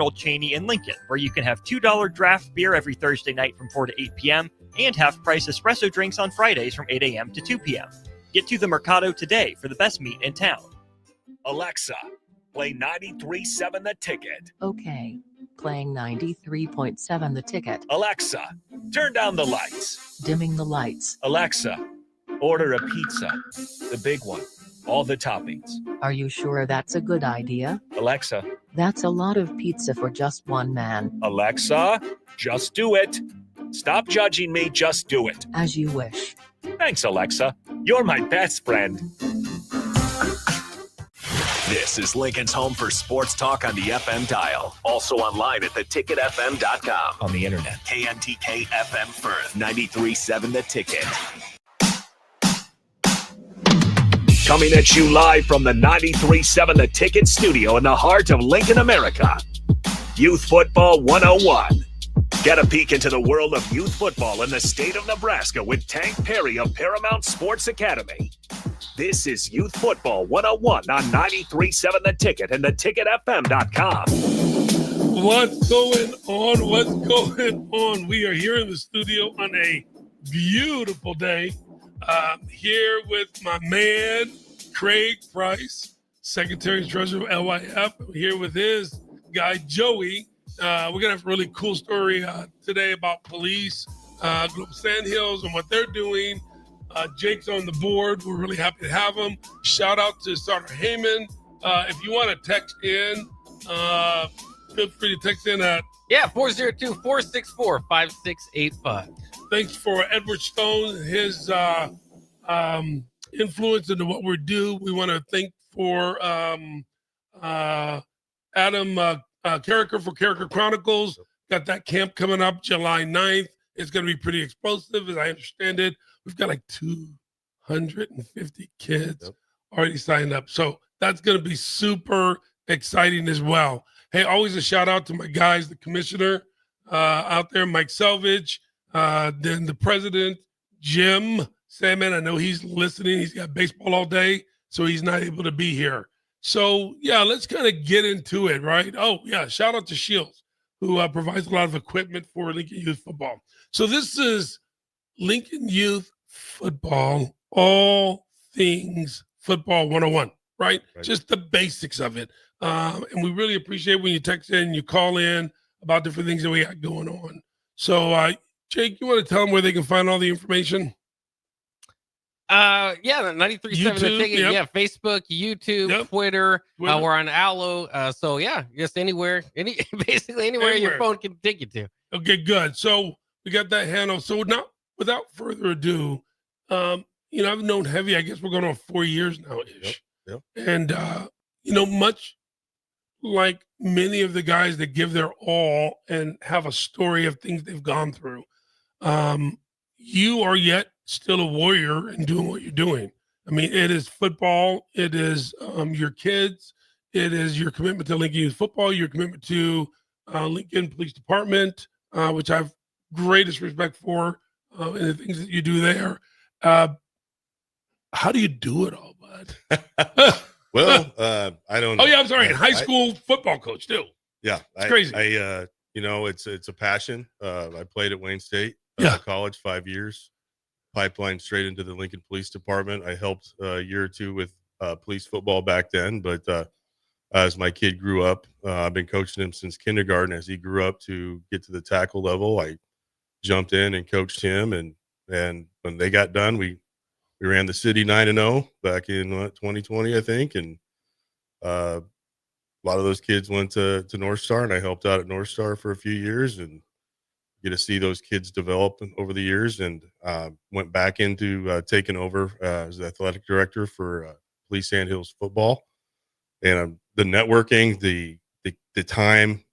Old Cheney in Lincoln, where you can have $2 draft beer every Thursday night from 4 to 8 p.m. and half-price espresso drinks on Fridays from 8 a.m. to 2 p.m. Get to the Mercado today for the best meat in town. Alexa, play 93.7 The Ticket. Okay, playing 93.7 The Ticket. Alexa, turn down the lights. Dimming the lights. Alexa, order a pizza, the big one, all the toppings. Are you sure that's a good idea? Alexa. That's a lot of pizza for just one man. Alexa, just do it. Stop judging me, just do it. As you wish. Thanks, Alexa. You're my best friend. This is Lincoln's home for sports talk on the FM dial. Also online at theticketfm.com. On the internet, KNTK FM Firth, 93.7 The Ticket. Coming at you live from the 93.7 The Ticket studio in the heart of Lincoln, America. Youth Football 101. Get a peek into the world of youth football in the state of Nebraska with Tank Perry of Paramount Sports Academy. This is Youth Football 101 on 93.7 The Ticket and theticketfm.com. What's going on? What's going on? We are here in the studio on a beautiful day. Here with my man, Craig Price, Secretary Treasurer of LYF. I'm here with his guy, Joey. We're going to have a really cool story today about police, Globe Sandhills, and what they're doing. Jake's on the board. We're really happy to have him. Shout out to Sartor Heyman. If you want to text in, feel free to text in at 402-464-5685. Thanks for Edward Stone, his influence into what we do. We want to thank for Adam Carricker for Carricker Chronicles. Got that camp coming up July 9th. It's going to be pretty explosive, as I understand it. We've got like 250 kids already signed up. So that's going to be super exciting as well. Hey, always a shout out to my guys, the commissioner out there, Mike Selvage. Then the president, Jim Salmon. I know he's listening. He's got baseball all day, so he's not able to be here. So, yeah, let's kind of get into it, right? Oh, yeah, shout out to Shields, who provides a lot of equipment for Lincoln Youth Football. So this is Lincoln Youth Football, all things football 101, right? Just the basics of it. And we really appreciate when you text in, you call in about different things that we got going on. So, Jake, you want to tell them where they can find all the information? 93.7 The Ticket. Yep. Yeah, Facebook, YouTube, Twitter. We're on Allo. So yeah, just anywhere, basically anywhere your phone can take you to. Okay, good. So we got that handle. So now, without further ado, I've known Heavy. I guess we're going on 4 years now ish. Yep. And much like many of the guys that give their all and have a story of things they've gone through, you are yet still a warrior in doing what you're doing. I mean, it is football. It is your kids. It is your commitment to Lincoln Youth Football, your commitment to Lincoln Police Department, which I have greatest respect for, and the things that you do there. How do you do it all, bud? Well, I don't know. Oh, yeah, I'm sorry. High school football coach, too. Yeah. It's crazy. It's a passion. I played at Wayne State college 5 years. Pipeline straight into the Lincoln Police Department. I helped a year or two with police football back then, but as my kid grew up, I've been coaching him since kindergarten. As he grew up to get to the tackle level, I jumped in and coached him, and when they got done, we ran the city 9-0 back in 2020, I think, and a lot of those kids went to North Star, and I helped out at North Star for a few years, and get to see those kids develop over the years, and went back into taking over as the athletic director for Police Sandhills football. And the networking, the time,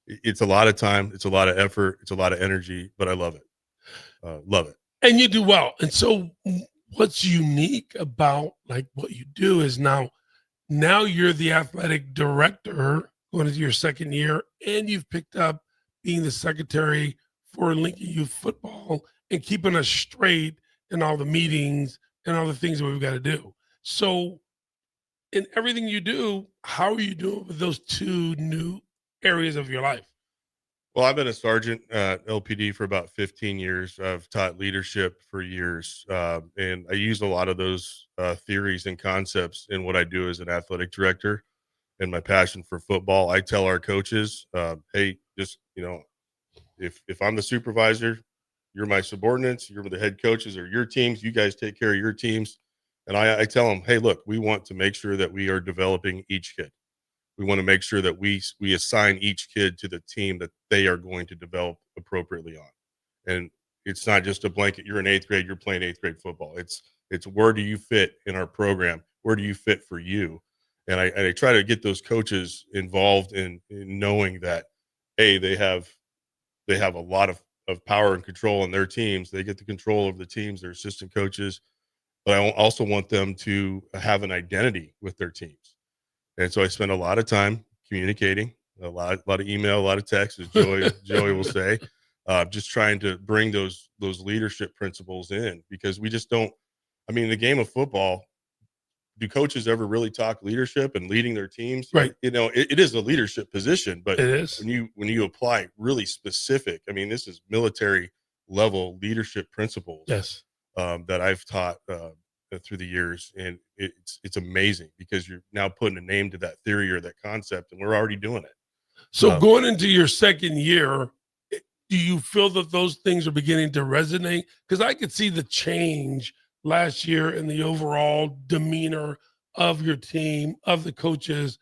it's a lot of time, it's a lot of effort, it's a lot of energy, but I love it. Love it. And you do well. And so what's unique about like what you do is now you're the athletic director going into your second year, and you've picked up being the secretary for Lincoln Youth Football and keeping us straight in all the meetings and all the things that we've got to do. So in everything you do, how are you doing with those two new areas of your life? Well, I've been a sergeant at LPD for about 15 years. I've taught leadership for years, and I use a lot of those theories and concepts in what I do as an athletic director and my passion for football. I tell our coaches, hey, just, if I'm the supervisor, you're my subordinates, you're the head coaches or your teams, you guys take care of your teams. And I tell them, hey, look, we want to make sure that we are developing each kid. We want to make sure that we assign each kid to the team that they are going to develop appropriately on. And it's not just a blanket. You're in 8th grade, you're playing 8th grade football. It's where do you fit in our program? Where do you fit for you? And I try to get those coaches involved in knowing that, hey, they have a lot of power and control in their teams. They get the control of the teams, their assistant coaches. But I also want them to have an identity with their teams. And so I spend a lot of time communicating, a lot of email, a lot of text, as Joey will say, just trying to bring those leadership principles in, because we just don't. I mean, the game of football, do coaches ever really talk leadership and leading their teams? Right. It is a leadership position, but it is when you apply really specific. I mean, this is military level leadership principles. Yes. That I've taught through the years, and it's amazing because you're now putting a name to that theory or that concept, and we're already doing it. So going into your second year, do you feel that those things are beginning to resonate? Because I could see the change last year in the overall demeanor of your team, of the coaches.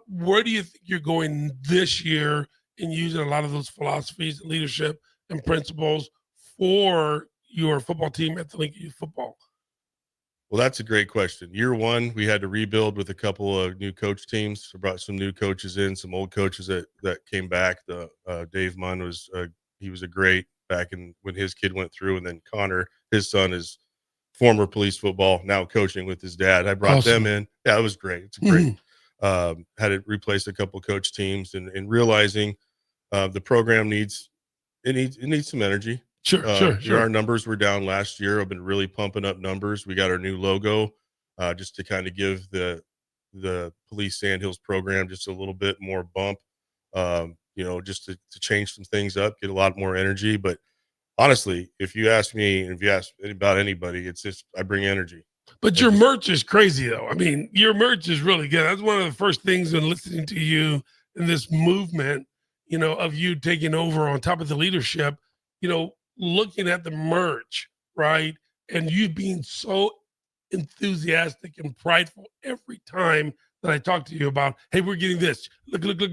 Where do you think you're going this year in using a lot of those philosophies, leadership, and principles for your football team at the Lincoln Youth Football? Well, that's a great question. Year one, we had to rebuild with a couple of new coach teams. I brought some new coaches in, some old coaches that came back. Dave Munn was he was a great back when his kid went through, and then Connor, his son, is former police football, now coaching with his dad. I brought them in. Yeah, it was great. It's great. Had to replace a couple coach teams, and realizing the program needs some energy. Sure. Our numbers were down last year. I've been really pumping up numbers. We got our new logo just to kind of give the Police Sandhills program just a little bit more bump, just to change some things up, get a lot more energy. But honestly, if you ask me, and if you ask about anybody, it's just I bring energy. But your merch is crazy, though. I mean, your merch is really good. That's one of the first things when listening to you in this movement, of you taking over on top of the leadership, looking at the merch, right? And you being so enthusiastic and prideful every time that I talk to you about, hey, we're getting this. Look. Yeah. Look at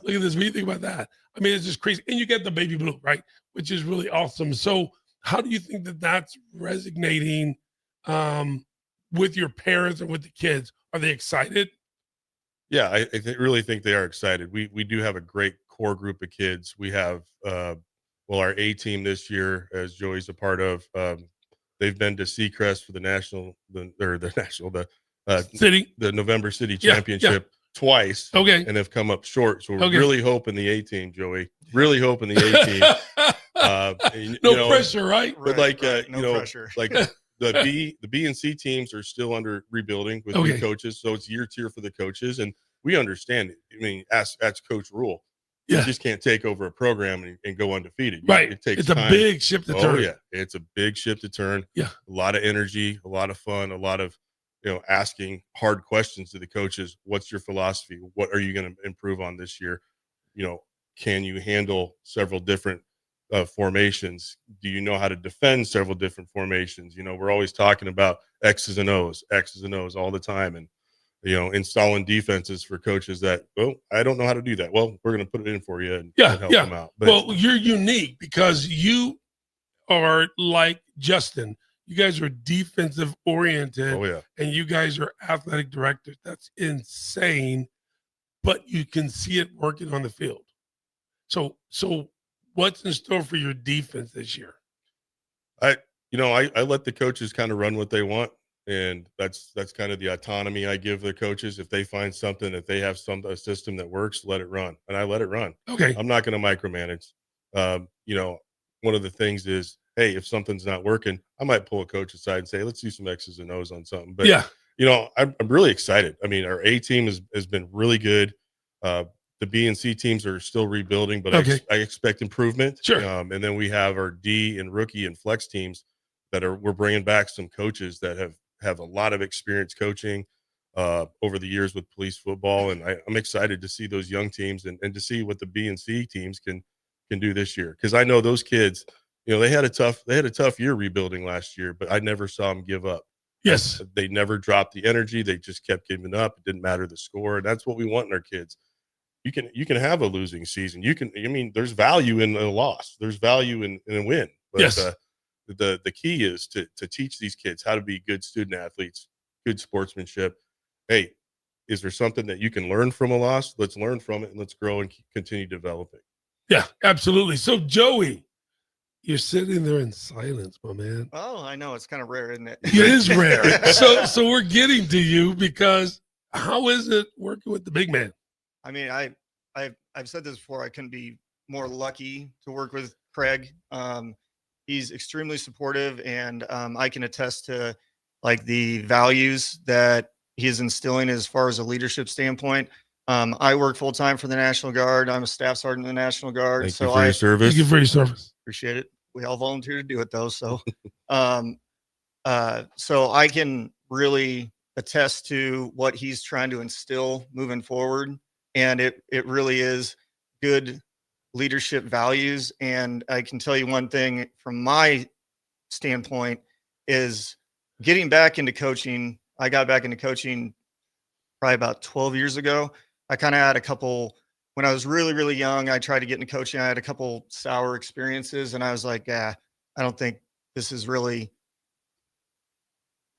this. What do you think about that? I mean, it's just crazy. And you get the baby blue, right? Which is really awesome. So how do you think that that's resonating with your parents and with the kids? Are they excited? Yeah, I really think they are excited. We do have a great core group of kids. We have, our A team this year, as Joey's a part of, they've been to Seacrest for the November City Championship twice. Okay. And have come up short. So we're really hoping the A team, Joey, really hoping the A team. No pressure, right? But no pressure. Like the B and C teams are still under rebuilding with new coaches. So it's year tier for the coaches. And we understand it. I mean, that's Coach Rule. You just can't take over a program and go undefeated. Right. It takes time. A big ship to turn. Oh, yeah. It's a big ship to turn. Yeah. A lot of energy, a lot of fun, a lot of, asking hard questions to the coaches. What's your philosophy? What are you going to improve on this year? Can you handle several different formations? Do you know how to defend several different formations? We're always talking about X's and O's all the time. And, installing defenses for coaches that, I don't know how to do that. Well, we're going to put it in for you and help them out. But, you're unique because you are like Justin. You guys are defensive oriented. Oh, yeah. And you guys are athletic directors. That's insane. But you can see it working on the field. So what's in store for your defense this year? I let the coaches kind of run what they want. And that's kind of the autonomy I give the coaches. If they find something, if they have a system that works, let it run. And I let it run. Okay. I'm not going to micromanage. One of the things is, hey, if something's not working, I might pull a coach aside and say, let's do some X's and O's on something. But, I'm really excited. I mean, our A team has been really good. The B and C teams are still rebuilding, but Okay. I expect improvement. Sure. And then we have our D and rookie and flex teams we're bringing back some coaches that have a lot of experience coaching over the years with police football. And I'm excited to see those young teams and to see what the B and C teams can do this year. Cause I know those kids, they had a tough year rebuilding last year, but I never saw them give up. Yes. They never dropped the energy. They just kept giving up. It didn't matter the score. And that's what we want in our kids. You can have a losing season. There's value in a loss. There's value in a win. But yes. The key is to teach these kids how to be good student athletes, good sportsmanship. Hey, is there something that you can learn from a loss? Let's learn from it and let's grow and continue developing. Yeah, absolutely. So Joey, you're sitting there in silence, my man. Oh, I know. It's kind of rare, isn't it? It is rare. So we're getting to you because how is it working with the big man? I mean, I've said this before. I couldn't be more lucky to work with Craig. He's extremely supportive, and I can attest to like the values that he is instilling as far as a leadership standpoint. I work full time for the National Guard. I'm a staff sergeant in the National Guard. Thank you for your service. Thank you for your service. Appreciate it. We all volunteer to do it though. So, so I can really attest to what he's trying to instill moving forward. And it really is good leadership values. And I can tell you one thing from my standpoint is getting back into coaching. I got back into coaching probably about 12 years ago. I kind of had a couple, when I was really, really young, I tried to get into coaching. I had a couple sour experiences and I was like, I don't think this is really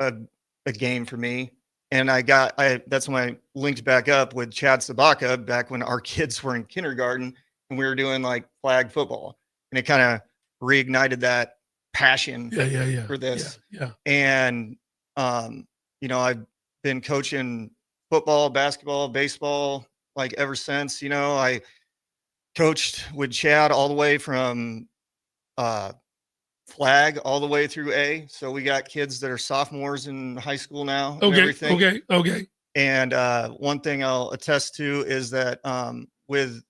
a game for me. And that's when I linked back up with Chad Sabaka back when our kids were in kindergarten and we were doing like flag football, and it kind of reignited that passion for this. Yeah. And, I've been coaching football, basketball, baseball, like ever since. I coached with Chad all the way from flag all the way through A. So we got kids that are sophomores in high school now. And everything. Okay. And one thing I'll attest to is that with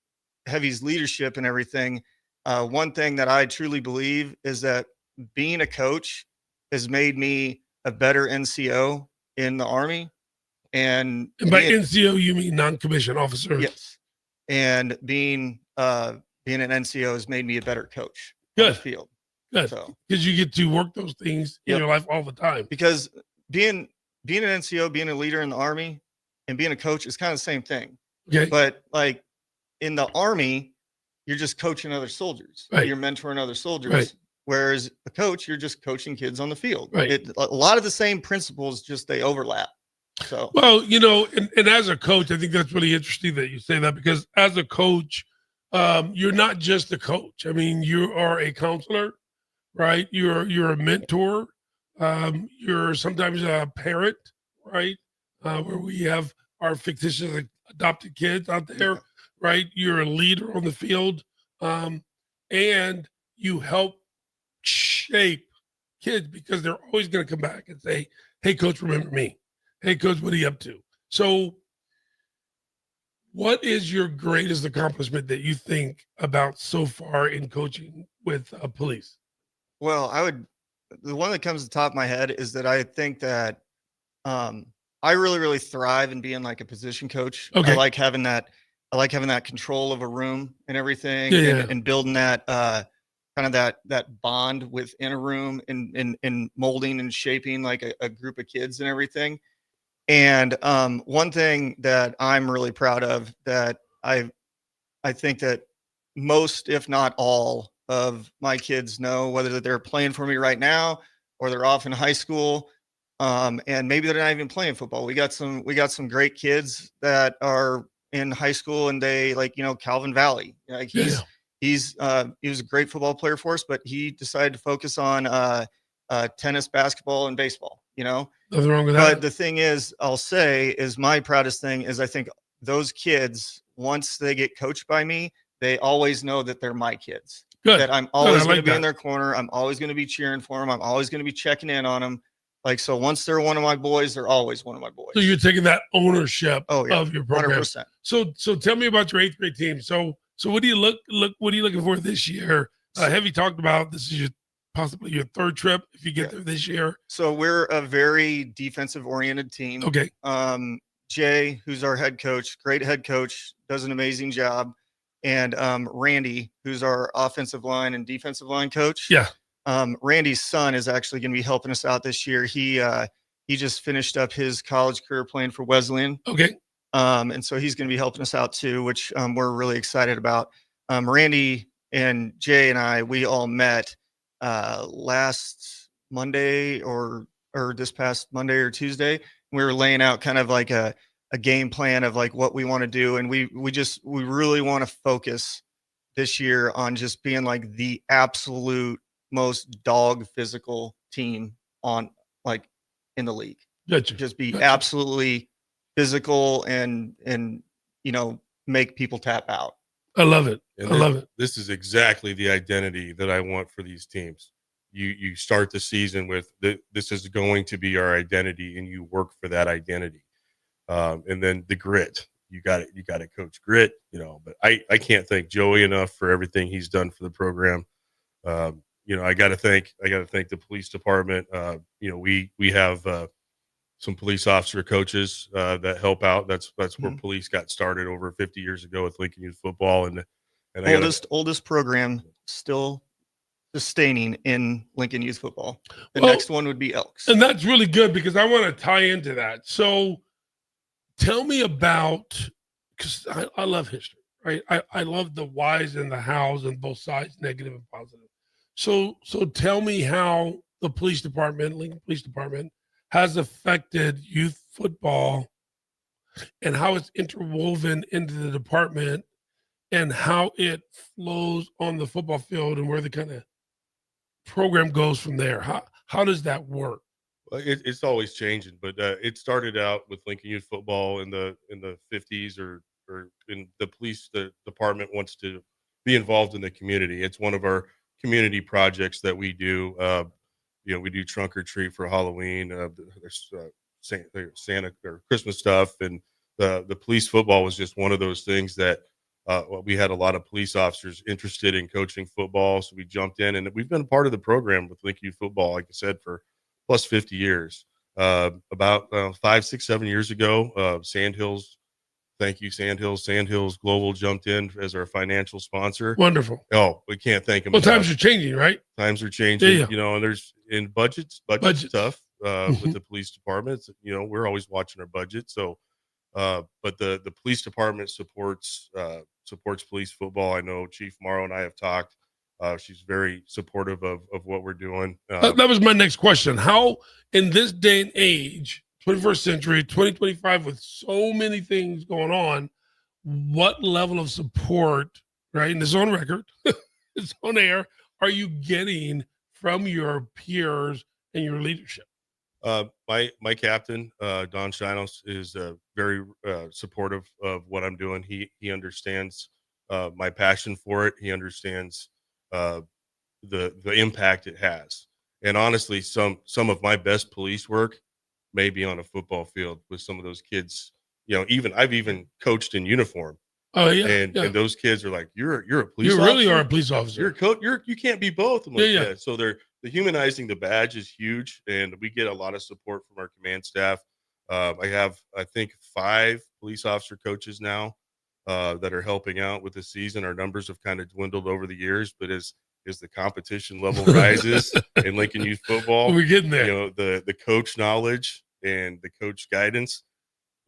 Heavy's leadership and everything, one thing that I truly believe is that being a coach has made me a better NCO in the Army. And by NCO, you mean non-commissioned officer? Yes. And being an NCO has made me a better coach on the field. Good. Because you get to work those things in your life all the time. Because being an NCO, being a leader in the Army, and being a coach is kind of the same thing. Okay. But like in the Army, you're just coaching other soldiers. Right. You're mentoring other soldiers. Right. Whereas a coach, you're just coaching kids on the field. Right. A lot of the same principles, just they overlap. So well, and as a coach, I think that's really interesting that you say that, because as a coach, you're not just a coach. I mean, you are a counselor, right? You're a mentor. You're sometimes a parent, right? Where we have our fictitious adopted kids out there, right? You're a leader on the field, and you help shape kids because they're always going to come back and say, "Hey, coach, remember me? Hey, coach, what are you up to?" So what is your greatest accomplishment that you think about so far in coaching with police? Well, the one that comes to the top of my head is that I think that I really, really thrive in being like a position coach. Okay. I like having that control of a room and everything, and building that kind of that bond within a room and molding and shaping like a group of kids and everything. And one thing that I'm really proud of that I think that most, if not all, of my kids know, whether they're playing for me right now or they're off in high school, and maybe they're not even playing football. We got some great kids that are in high school, and they Calvin Valley. Like he was a great football player for us, but he decided to focus on tennis, basketball, and baseball. Nothing wrong with that. But the thing is, I'll say, is my proudest thing is I think those kids, once they get coached by me, they always know that they're my kids. Good. That I'm always going to like be that. in their corner. I'm always going to be cheering for them. I'm always going to be checking in on them. Like, so once they're one of my boys, they're always one of my boys. So you're taking that ownership Oh, yeah, of your program. 100%. So tell me about your 8th grade team. So what do you what are you looking for this year? Have you talked about this is possibly your 3rd trip if you get there this year? So we're a very defensive oriented team. Okay. Jay, who's our head coach, great head coach, does an amazing job. And Randy, who's our offensive line and defensive line coach. Yeah. Randy's son is actually going to be helping us out this year. He just finished up his college career playing for Wesleyan. Okay. And so he's going to be helping us out too, which we're really excited about. Randy and Jay and I, we all met last Monday or this past Monday or Tuesday. We were laying out kind of like a game plan of like what we want to do. And we really want to focus this year on just being like the absolute most dog physical team on like in the league. Gotcha. Just be absolutely physical and make people tap out. I love it. And I love it. This is exactly the identity that I want for these teams. You start the season with this is going to be our identity, and you work for that identity. And then the grit. You got to coach grit, but I can't thank Joey enough for everything he's done for the program. I got to thank the police department. We have some police officer coaches that help out. That's where police got started over 50 years ago with Lincoln Youth Football, and oldest program still sustaining in Lincoln Youth Football. The next one would be Elks, and that's really good because I want to tie into that. So, tell me about, because I love history, right? I love the whys and the hows on both sides, negative and positive. So tell me how the police department, Lincoln Police Department, has affected youth football and how it's interwoven into the department and how it flows on the football field and where the kind of program goes from there. How does that work? It's always changing, but it started out with Lincoln Youth Football in the 50s, or in the police. The department wants to be involved in the community. It's one of our community projects that we do. We do trunk or treat for Halloween. There's Santa or Christmas stuff, and the police football was just one of those things that we had a lot of police officers interested in coaching football, so we jumped in, and we've been a part of the program with Lincoln Youth Football, like I said, for plus 50 years. About 5, 6, 7 years ago, Sandhills. Thank you, Sandhills. Sandhills Global jumped in as our financial sponsor. Wonderful. Oh, we can't thank them. Well, times are changing, right? Times are changing. Yeah. And there's in budgets stuff with the police department. We're always watching our budget. So, but the police department supports police football. I know Chief Morrow and I have talked. She's very supportive of what we're doing. That was my next question. How, in this day and age, 21st century, 2025, with so many things going on, what level of support, right? And this is on record, it's on air, are you getting from your peers and your leadership? My captain, Don Shinos, is very supportive of what I'm doing. He understands my passion for it. He understands the impact it has. And honestly, some of my best police work may be on a football field with some of those kids. I've even coached in uniform. Oh yeah, and those kids are like, "You're a police. You officer? really are a police officer. You're a coach. You can't be both." I'm like, yeah. So the humanizing the badge is huge, and we get a lot of support from our command staff. I have, I think, 5 police officer coaches now that are helping out with the season. Our numbers have kind of dwindled over the years, but as the competition level rises in Lincoln Youth Football, we're getting there. The coach knowledge and the coach guidance,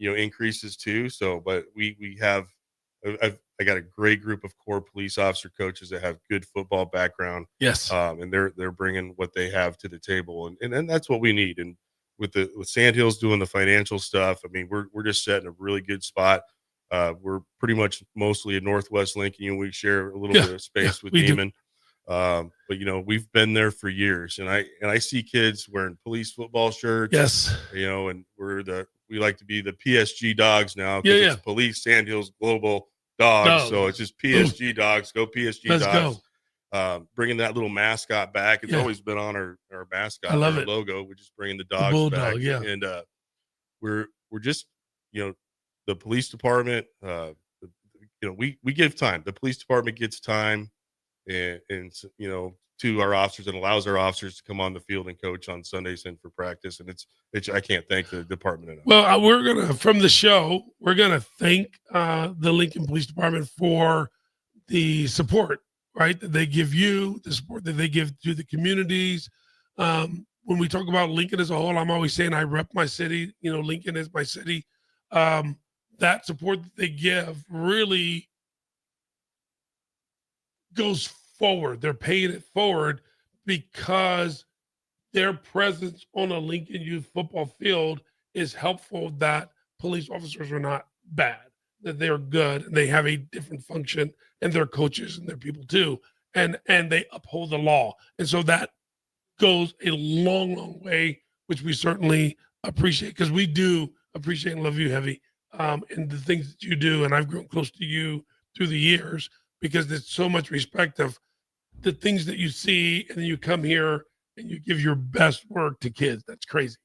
increases too. So, but we have, I got a great group of core police officer coaches that have good football background. Yes. And they're bringing what they have to the table, and that's what we need. And with Sandhills doing the financial stuff, I mean, we're just set in a really good spot. We're pretty much mostly in Northwest Lincoln. We share a little bit of space with Demon. But we've been there for years, and I see kids wearing police football shirts. Yes. And we like to be the PSG dogs now. It's Police Sandhills Global Dogs. So it's just PSG dogs. Go PSG Let's dogs. bringing that little mascot back. It's always been on our mascot, I love our it. logo. We're just bringing the dogs bulldog, back. yeah. And we're just, the police department, we give time. The police department gets time and to our officers, and allows our officers to come on the field and coach on Sundays and for practice. And it's I can't thank the department enough. Well, from the show, we're going to thank the Lincoln Police Department for the support, right, that they give you, the support that they give to the communities. When we talk about Lincoln as a whole, I'm always saying I rep my city. Lincoln is my city. That support that they give really goes forward. They're paying it forward because their presence on a Lincoln youth football field is helpful, that police officers are not bad, that they're good, and they have a different function, and they're coaches and they're people too, and they uphold the law. And so that goes a long, long way, which we certainly appreciate, because we do appreciate and love you, Heavy, and the things that you do. And I've grown close to you through the years because there's so much respect of the things that you see, and then you come here and you give your best work to kids. That's crazy.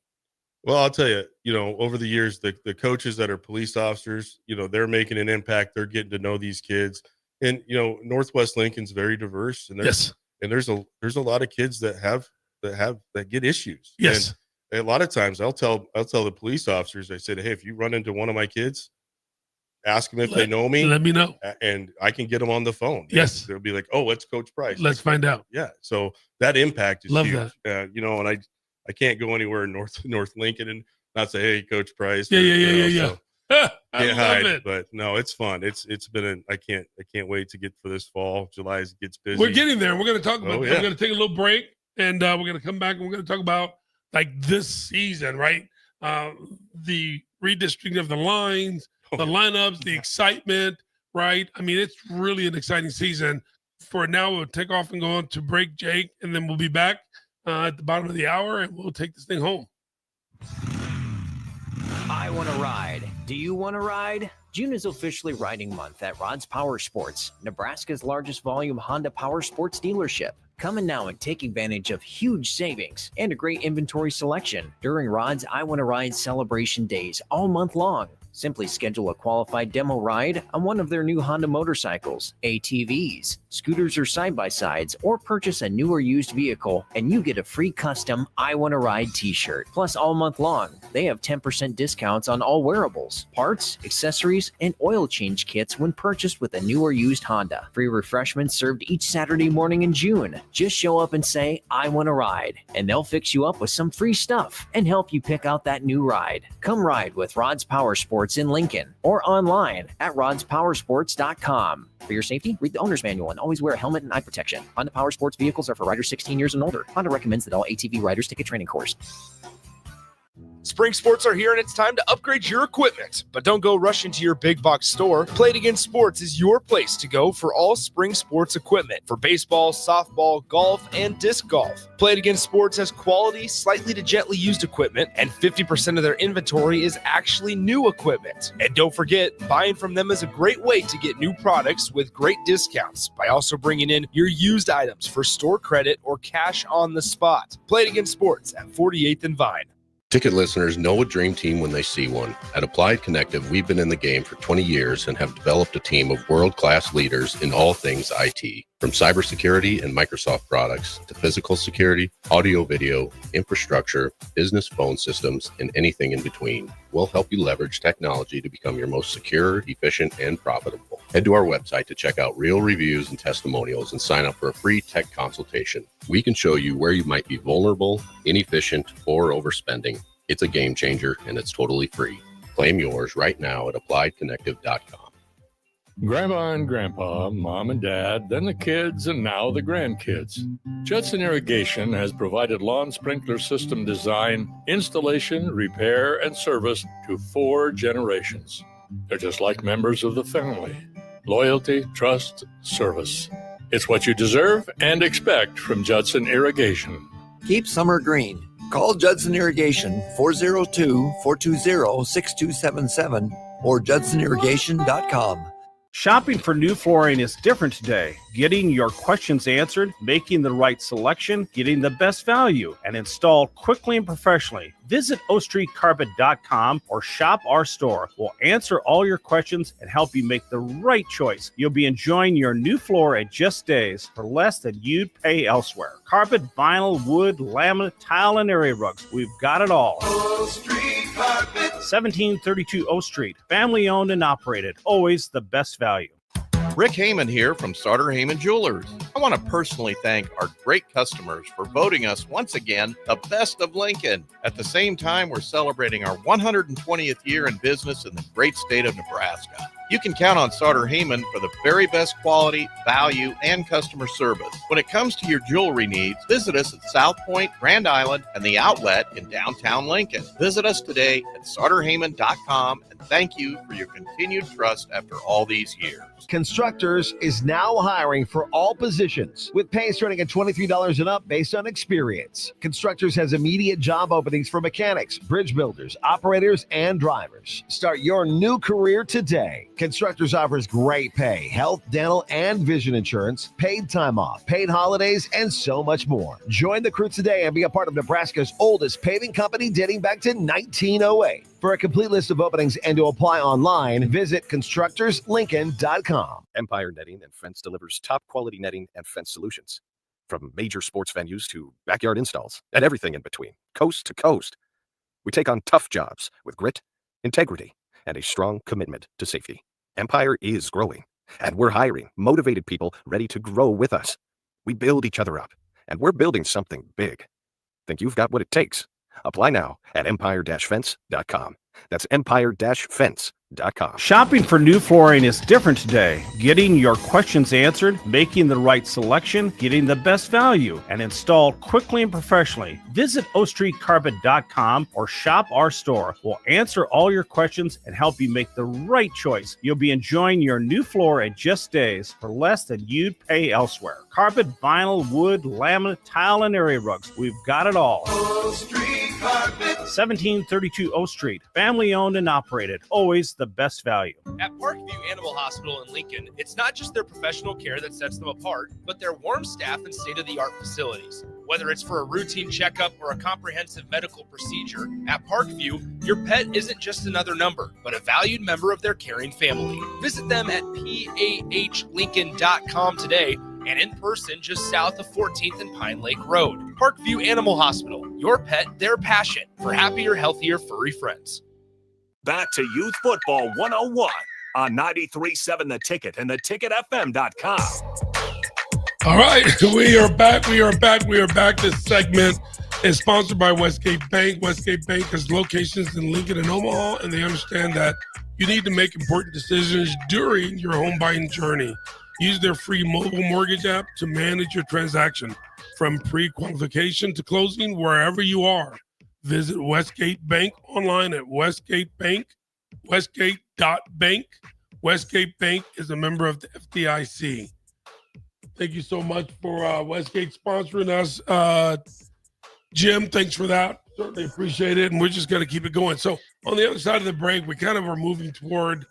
Well, I'll tell you, over the years, the coaches that are police officers, they're making an impact. They're getting to know these kids, and Northwest Lincoln's very diverse, and there's a lot of kids that get issues. Yes, and a lot of times I'll tell the police officers, I said, hey, if you run into one of my kids, ask them if they know me. Let me know, and I can get them on the phone. Yes, they'll be like, oh, let's Coach Price. Let's find out. Yeah, so that impact is love huge. that. And I can't go anywhere in North Lincoln and not say, hey, Coach Price. Yeah. So I can't love hide, it. but no, it's fun. It's been I can't wait to get for this fall. July gets busy. We're getting there. We're going to talk about that. Yeah. We're going to take a little break, and we're going to come back and we're going to talk about this season, right? The redistricting of the lines, the lineups, the excitement, right? I mean, it's really an exciting season. For now, we'll take off and go on to break, Jake, and then we'll be back at the bottom of the hour, and we'll take this thing home. I want to ride. Do you want to ride? June is officially riding month at Rod's Power Sports, Nebraska's largest volume Honda Power Sports dealership. Come in now and take advantage of huge savings and a great inventory selection during Rod's I Want to Ride celebration days all month long. Simply schedule a qualified demo ride on one of their new Honda motorcycles, ATVs, scooters, or side-by-sides, or purchase a new or used vehicle, and you get a free custom I Want to Ride t-shirt. Plus, all month long, they have 10% discounts on all wearables, parts, accessories, and oil change kits when purchased with a new or used Honda. Free refreshments served each Saturday morning in June. Just show up and say, I want to ride, and they'll fix you up with some free stuff and help you pick out that new ride. Come ride with Rod's Power Sports in Lincoln or online at rodspowersports.com. For your safety, read the owner's manual and always wear a helmet and eye protection. Honda Power Sports vehicles are for riders 16 years and older. Honda recommends that all ATV riders take a training course. Spring Sports are here and it's time to upgrade your equipment. But don't go rushing to your big box store. Play It Again Sports is your place to go for all spring sports equipment for baseball, softball, golf, and disc golf. Play It Again Sports has quality, slightly to gently used equipment, and 50% of their inventory is actually new equipment. And don't forget, buying from them is a great way to get new products with great discounts by also bringing in your used items for store credit or cash on the spot. Play It Again Sports at 48th and Vine. Ticket listeners know a dream team when they see one. At Applied Connective, we've been in the game for 20 years and have developed a team of world-class leaders in all things IT. From cybersecurity and Microsoft products to physical security, audio, video, infrastructure, business phone systems, and anything in between. We'll help you leverage technology to become your most secure, efficient, and profitable. Head to our website to check out real reviews and testimonials and sign up for a free tech consultation. We can show you where you might be vulnerable, inefficient, or overspending. It's a game changer, and it's totally free. Claim yours right now at appliedconnective.com. Grandma and Grandpa, Mom and Dad, then the kids, and now the grandkids. Judson Irrigation has provided lawn sprinkler system design, installation, repair, and service to 4 generations. They're just like members of the family. Loyalty, trust, service. It's what you deserve and expect from Judson Irrigation. Keep summer green. Call Judson Irrigation 402-420-6277 or judsonirrigation.com. Shopping for new flooring is different today. Getting your questions answered, making the right selection, getting the best value, and installed quickly and professionally. Visit ostreetcarpet.com or shop our store. We'll answer all your questions and help you make the right choice. You'll be enjoying your new floor in just days for less than you'd pay elsewhere. Carpet, vinyl, wood, laminate, tile, and area rugs. We've got it all. O Street Carpet. 1732 O Street. Family owned and operated. Always the best value. Rick Heyman here from Sartor Heyman Jewelers. I want to personally thank our great customers for voting us once again the best of Lincoln. At the same time, we're celebrating our 120th year in business in the great state of Nebraska. You can count on Sartor Heyman for the very best quality, value, and customer service. When it comes to your jewelry needs, visit us at South Point, Grand Island, and the Outlet in downtown Lincoln. Visit us today at SartorHeyman.com, and thank you for your continued trust after all these years. Constructors is now hiring for all positions, with pay starting at $23 and up based on experience. Constructors has immediate job openings for mechanics, bridge builders, operators, and drivers. Start your new career today. Constructors offers great pay, health, dental, and vision insurance, paid time off, paid holidays, and so much more. Join the crew today and be a part of Nebraska's oldest paving company dating back to 1908. For a complete list of openings and to apply online, visit constructorslincoln.com. Empire Netting and Fence delivers top quality netting and fence solutions. From major sports venues to backyard installs and everything in between, coast to coast. We take on tough jobs with grit, integrity, and a strong commitment to safety. Empire is growing, and we're hiring motivated people ready to grow with us. We build each other up, and we're building something big. Think you've got what it takes? Apply now at empire-fence.com. That's empire-fence.com. Shopping for new flooring is different today. Getting your questions answered, making the right selection, getting the best value, and installed quickly and professionally. Visit ostreetcarpet.com or shop our store. We'll answer all your questions and help you make the right choice. You'll be enjoying your new floor in just days for less than you'd pay elsewhere. Carpet, vinyl, wood, laminate, tile, and area rugs. We've got it all. O Street Carpet. 1732 O Street. Family owned and operated. Always the best value. At Parkview Animal Hospital in Lincoln, it's not just their professional care that sets them apart, but their warm staff and state-of-the-art facilities. Whether it's for a routine checkup or a comprehensive medical procedure, at Parkview, your pet isn't just another number, but a valued member of their caring family. Visit them at PAHLincoln.com today and in person just south of 14th and Pine Lake Road. Parkview Animal Hospital, your pet, their passion for happier, healthier, furry friends. Back to Youth Football 101 on 93.7 The Ticket and theticketfm.com. All right, we are back. This segment is sponsored by Westgate Bank. Westgate Bank has locations in Lincoln and Omaha, and they understand that you need to make important decisions during your home buying journey. Use their free mobile mortgage app to manage your transaction from pre-qualification to closing wherever you are. Visit Westgate Bank online at westgate.bank. Westgate Bank is a member of the FDIC. Thank you so much for Westgate sponsoring us. Jim, thanks for that. Certainly appreciate it. And we're just going to keep it going. So on the other side of the break, we kind of are moving toward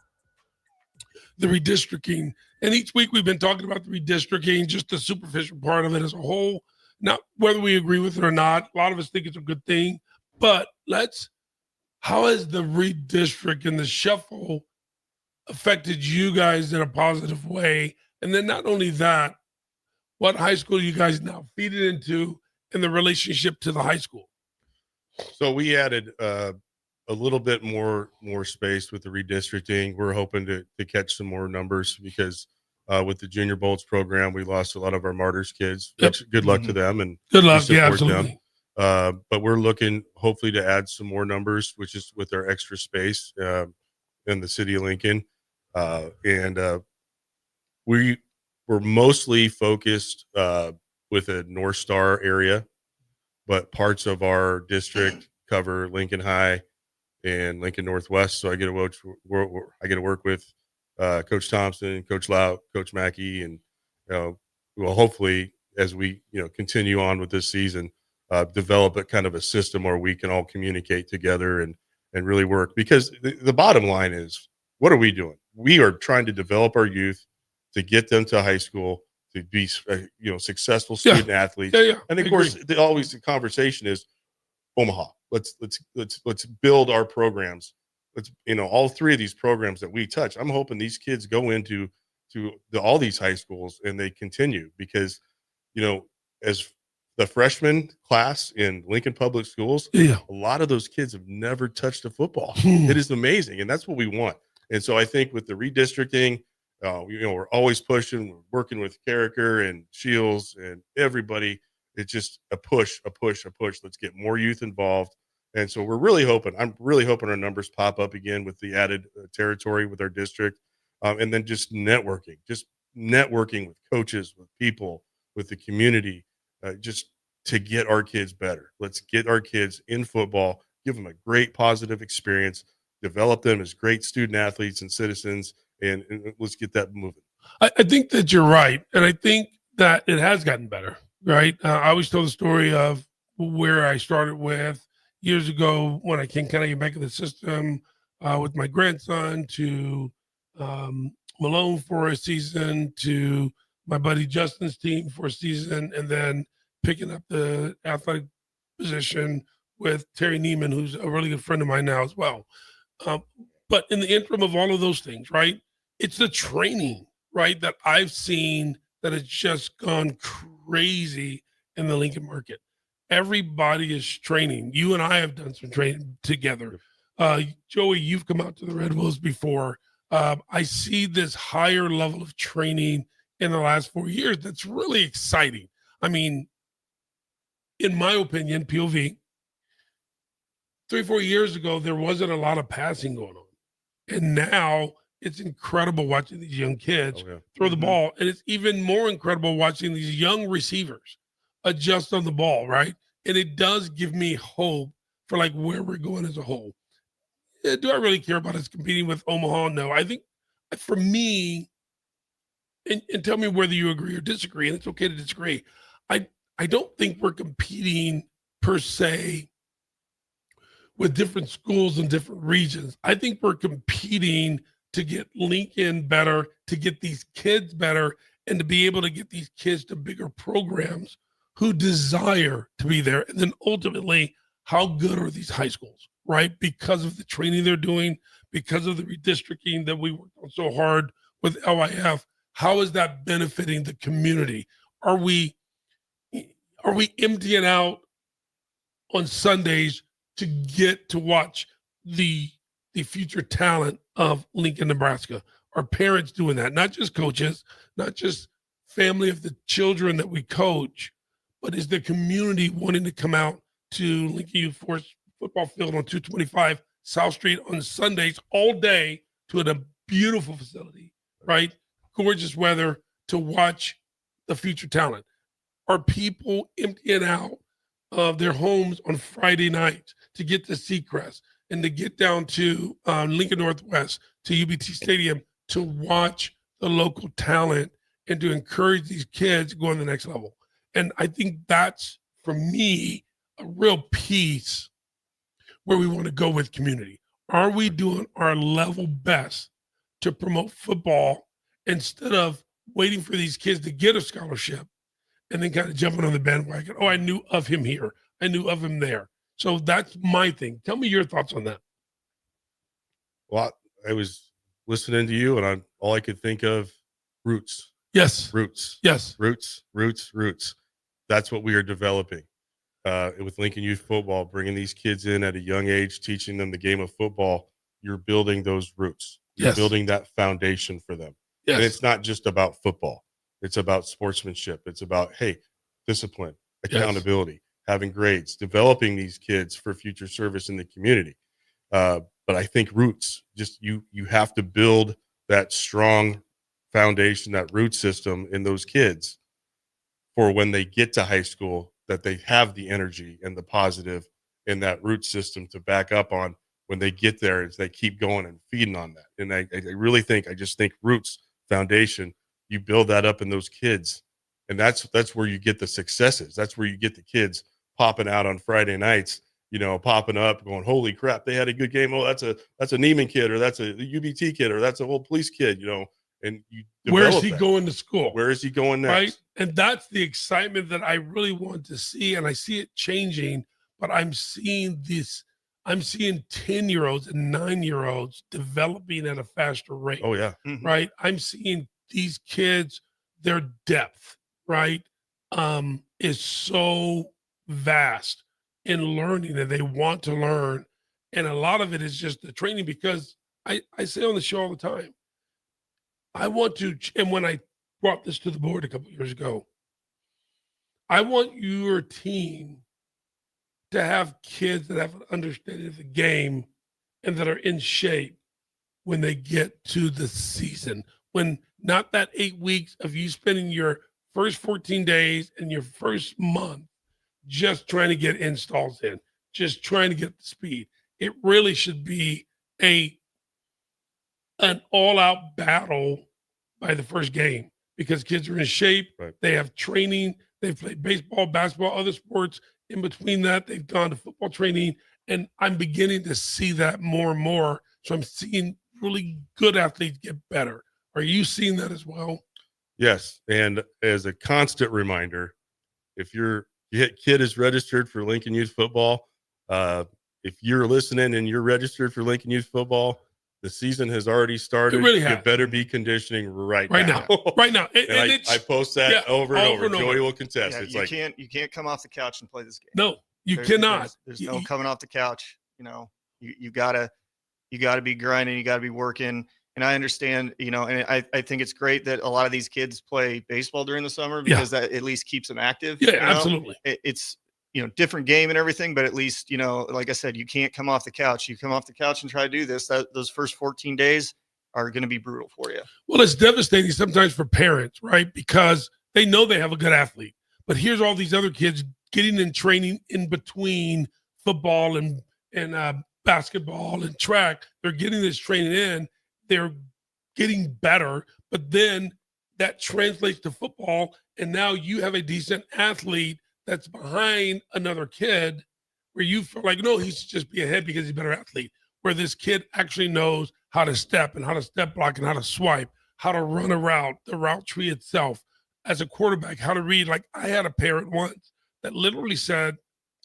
the redistricting. And each week we've been talking about the redistricting, just the superficial part of it as a whole. Not whether we agree with it or not. A lot of us think it's a good thing. But how has the redistrict and the shuffle affected you guys in a positive way? And then not only that, what high school you guys now feed it into in the relationship to the high school? So we added a little bit more space with the redistricting. We're hoping to catch some more numbers because with the Junior Bolts program, we lost a lot of our Martyrs kids. Yep. Good luck to them and good luck. Support Yeah, absolutely. them. But we're looking hopefully to add some more numbers, which is with our extra space in the city of Lincoln. We're mostly focused with a North Star area, but parts of our district cover Lincoln High and Lincoln Northwest. So I get to work with Coach Thompson, Coach Lout, Coach Mackey, and well, hopefully as we continue on with this season, develop a kind of a system where we can all communicate together and really work. Because the bottom line is What are we doing? We are trying to develop our youth to get them to high school, to be successful student athletes. And of course, the conversation is Omaha. Let's build our programs. Let's all three of these programs that we touch. I'm hoping these kids go into all these high schools and they continue, because as the freshman class in Lincoln Public Schools, a lot of those kids have never touched a football. It is amazing, and that's what we want. And so I think with the redistricting, we're always pushing. We're working with Carricker and Shields and everybody. It's just a push. Let's get more youth involved. And so I'm really hoping our numbers pop up again with the added territory with our district, and then just networking with coaches, with people, with the community, just to get our kids better. Let's get our kids in football, give them a great positive experience, develop them as great student athletes and citizens, and let's get that moving. I think that you're right. And I think that it has gotten better, right? I always tell the story of where I started with years ago when I came kind of get back in the system with my grandson, to Malone for a season, to my buddy Justin's team for a season, and then picking up the athletic position with Terry Neiman, who's a really good friend of mine now as well. But in the interim of all of those things, right, it's the training, right, that I've seen that has just gone crazy in the Lincoln market. Everybody is training. You and I have done some training together. Joey, you've come out to the Red Wolves before. I see this higher level of training in the last 4 years that's really exciting. I mean, in my opinion, POV, 3-4 years ago, there wasn't a lot of passing going on. And now it's incredible watching these young kids throw the ball. And it's even more incredible watching these young receivers adjust on the ball, right? And it does give me hope for like where we're going as a whole. Do I really care about us competing with Omaha? No. I think for me, and tell me whether you agree or disagree, and it's okay to disagree, I don't think we're competing per se with different schools in different regions. I think we're competing to get Lincoln better, to get these kids better, and to be able to get these kids to bigger programs who desire to be there. And then ultimately, how good are these high schools, right? Because of the training they're doing, because of the redistricting that we worked on so hard with LIF, how is that benefiting the community? Are we emptying out on Sundays to get to watch the future talent of Lincoln, Nebraska? Are parents doing that? Not just coaches, not just family of the children that we coach, but is the community wanting to come out to Lincoln Youth Force football field on 225 South Street on Sundays all day to a beautiful facility, right? Gorgeous weather to watch the future talent? Are people emptying out of their homes on Friday nights to get to Seacrest and to get down to Lincoln Northwest, to UBT Stadium, to watch the local talent and to encourage these kids to go on the next level? And I think that's, for me, a real piece where we want to go with community. Are we doing our level best to promote football instead of waiting for these kids to get a scholarship and then kind of jumping on the bandwagon? Oh, I knew of him here. I knew of him there. So that's my thing. Tell me your thoughts on that. Well, I was listening to you, and all I could think of, roots. Yes. Roots. Yes. Roots. That's what we are developing with Lincoln Youth Football, bringing these kids in at a young age, teaching them the game of football. You're building those roots. You're building that foundation for them. Yes. And it's not just about football. It's about sportsmanship. It's about, hey, discipline, accountability, having grades, developing these kids for future service in the community. But I think roots, just you have to build that strong foundation, that root system in those kids for when they get to high school, that they have the energy and the positive in that root system to back up on when they get there, as they keep going and feeding on that. And I really think, I just think roots, foundation, you build that up in those kids, and that's where you get the successes. That's where you get the kids popping out on Friday nights popping up going, holy crap, they had a good game. Oh, that's a Neiman kid, or that's a UBT kid, or that's a old police kid, and you where is he going to school? Where is he going next? Right. And that's the excitement that I really want to see. And I see it changing, but I'm seeing 10-year-olds and 9-year-olds developing at a faster rate. Oh, yeah. Right. I'm seeing these kids, their depth, right, is so vast in learning, and they want to learn. And a lot of it is just the training, because I say on the show all the time, I want to, and when I brought this to the board a couple of years ago, I want your team to have kids that have an understanding of the game and that are in shape when they get to the season. When not that 8 weeks of you spending your first 14 days and your first month just trying to get installs in, just trying to get the speed. It really should be an all-out battle by the first game, because kids are in shape. Right. They have training. They've played baseball, basketball, other sports. In between that, they've gone to football training, and I'm beginning to see that more and more. So I'm seeing really good athletes get better. Are you seeing that as well? Yes, and as a constant reminder, if your kid is registered for Lincoln Youth Football, if you're listening and you're registered for Lincoln Youth Football, the season has already started. It really has. You better be conditioning right now. Right now. And I post that over and over. Joey will contest. Yeah, you can't come off the couch and play this game. No, you cannot. There's no coming off the couch. You gotta be grinding. You gotta be working. And I understand, and I think it's great that a lot of these kids play baseball during the summer, because that at least keeps them active. Yeah, absolutely. It's different game and everything, but at least, like I said, you can't come off the couch. You come off the couch and try to do this. Those first 14 days are going to be brutal for you. Well, it's devastating sometimes for parents, right? Because they know they have a good athlete, but here's all these other kids getting in training in between football and basketball and track. They're getting this training in. They're getting better, but then that translates to football, and now you have a decent athlete that's behind another kid, where you feel like, no, he should just be ahead because he's a better athlete, where this kid actually knows how to step and how to step block and how to swipe, how to run a route, the route tree itself, as a quarterback, how to read. Like, I had a parent once that literally said,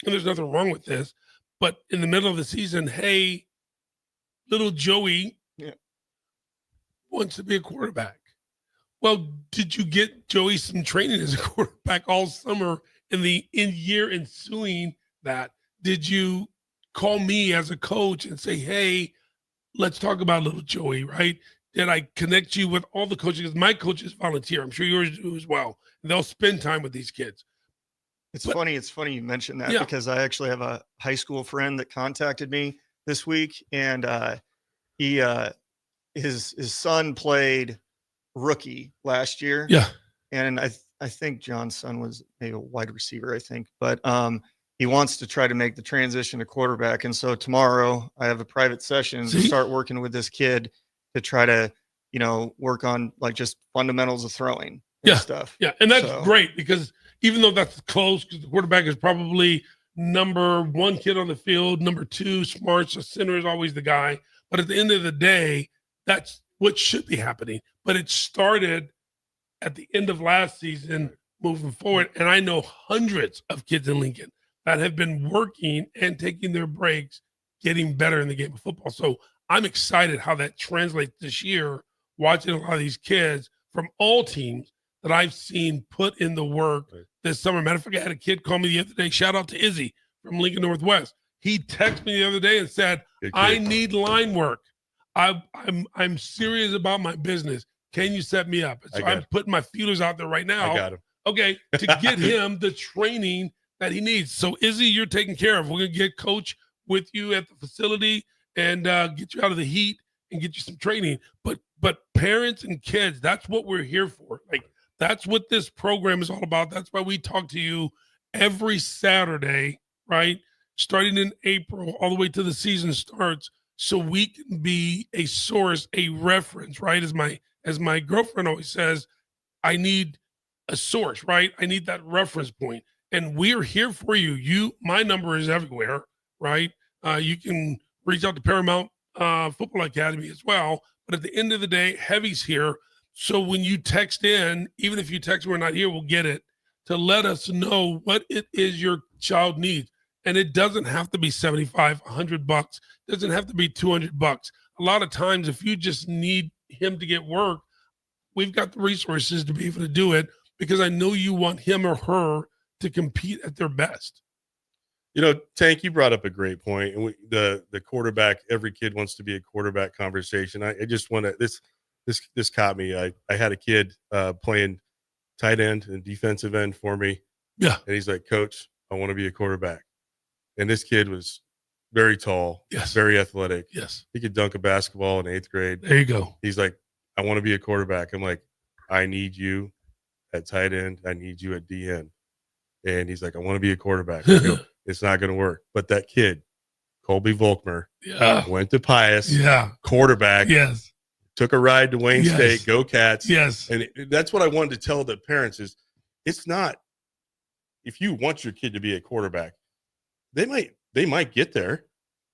and there's nothing wrong with this, but in the middle of the season, hey, little Joey wants to be a quarterback. Well, did you get Joey some training as a quarterback all summer? In the year ensuing that, did you call me as a coach and say, hey, let's talk about little Joey, right? Did I connect you with all the coaches? Because my coaches volunteer. I'm sure yours do as well. And they'll spend time with these kids. It's funny you mentioned that, because I actually have a high school friend that contacted me this week, and his son played rookie last year. Yeah. And I think John's son was maybe a wide receiver, I think, but he wants to try to make the transition to quarterback. And so tomorrow I have a private session to start working with this kid to try to, work on like just fundamentals of throwing and stuff. Yeah. And that's great, because even though that's close, because the quarterback is probably number one kid on the field, number two, smart, so center is always the guy. But at the end of the day, that's what should be happening. But it started at the end of last season moving forward. And I know hundreds of kids in Lincoln that have been working and taking their breaks, getting better in the game of football. So I'm excited how that translates this year, watching a lot of these kids from all teams that I've seen put in the work this summer. Matter of fact, I had a kid call me the other day. Shout out to Izzy from Lincoln Northwest. He texted me the other day and said, I need line work. I'm serious about my business. Can you set me up? So I'm putting my feelers out there right now. I got him. Okay, to get him the training that he needs. So Izzy, you're taken care of. We're gonna get coach with you at the facility and get you out of the heat and get you some training. But parents and kids, that's what we're here for. Like, that's what this program is all about. That's why we talk to you every Saturday, right? Starting in April, all the way to the season starts, so we can be a source, a reference, right? As my girlfriend always says, I need a source, right? I need that reference point. And we're here for you. My number is everywhere, right? You can reach out to Paramount Football Academy as well. But at the end of the day, Heavy's here. So when you text in, even if you text we're not here, we'll get it to let us know what it is your child needs. And it doesn't have to be $75, $100. It doesn't have to be $200. A lot of times, if you just need him to get work, we've got the resources to be able to do it, because I know you want him or her to compete at their best. You know, Tank, you brought up a great point. And the quarterback, every kid wants to be a quarterback conversation. I just want to, this caught me. I had a kid playing tight end and defensive end for me. Yeah. And he's like, Coach, I want to be a quarterback. And this kid was very tall, yes, very athletic. Yes. He could dunk a basketball in 8th grade. There you go. He's like, I want to be a quarterback. I'm like, I need you at tight end. I need you at DN. And he's like, I want to be a quarterback. I go, it's not going to work. But that kid, Colby Volkmer, went to Pius, quarterback. Yes. Took a ride to Wayne State, go Cats. Yes. And that's what I wanted to tell the parents is it's not, if you want your kid to be a quarterback, they might get there.